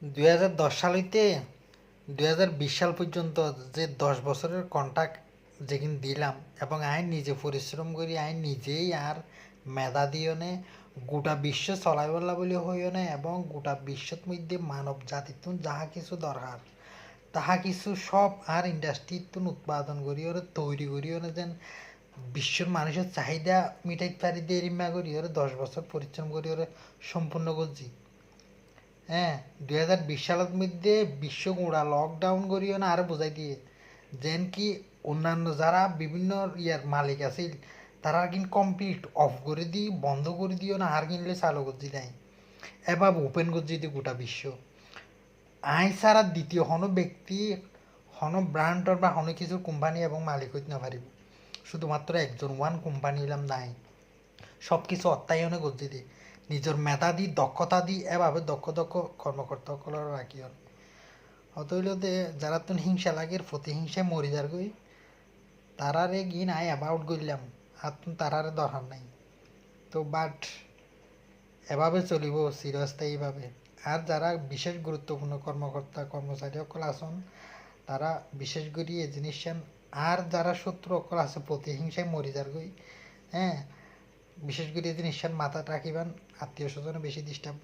2010 সাল হইতে 2020 সাল পর্যন্ত যে 10 বছরের কন্ট্রাক্ট যেদিন দিলাম এবং আইন নিজে পরিশ্রম করি আইন নিজেই আর মেধা দিও নে গোটা বিশ্ব চলাই বললা বলে হইও না এবং গোটা বিশ্বর মধ্যে মানব জাতির তুন যাহা কিছু দরকার তাহা কিছু সব আর ইন্ডাস্ট্রির তুন উৎপাদন করি ওরে তৈরি করি ওরে যেন বিশ্বর মানুষের চাহিদা মিটাইতে পারি দেরিমা করি ওরে 10 বছর পরিশ্রম করি ওরে সম্পূর্ণ করছি। হ্যাঁ, 2020 সালের মধ্যে বিশ্ব গুঁড়া লকডাউন করিও না আরো বুঝাই দিয়ে যেন কি অন্যান্য যারা বিভিন্ন ইয়ার মালিক আছিল তারা কিন্তু কমপ্লিট অফ করে দিই বন্ধ করে দিও না আর কিনলে চালু করছি নাই এবার ওপেন করছি দি গোটা বিশ্ব আই ছাড়া দ্বিতীয় কোনো ব্যক্তি কোনো ব্র্যান্ডর বা কোনো কিছু কোম্পানি এবং মালিক হইতে না পারিব শুধুমাত্র একজন ওয়ান কোম্পানি এলাম নাই সব কিছু অত্যায়নে করছি দি নিজের মেধা দি দক্ষতা দি এভাবে দক্ষ দক্ষ কর্মকর্তাসকলের রাখি হল অত হইল যে যারা তুন হিংসা লাগের প্রতিহিংসায় মরি যার গই তারারে গিয়ে নাই অ্যাবাউট করলাম আর তুন তারারে দরকার নাই তো বাট এভাবে চলিব চিরস্থায়ীভাবে আর যারা বিশেষ গুরুত্বপূর্ণ কর্মকর্তা কর্মচারী সকল আছেন তারা বিশেষ করে এই জিনিস আর যারা শত্রু সকল আছে প্রতিহিংসায় মরি যার গই হ্যাঁ বিশেষ করে এই জিনিস মাথা রাখিবেন আত্মীয় স্বজনে বেশি ডিস্টার্ব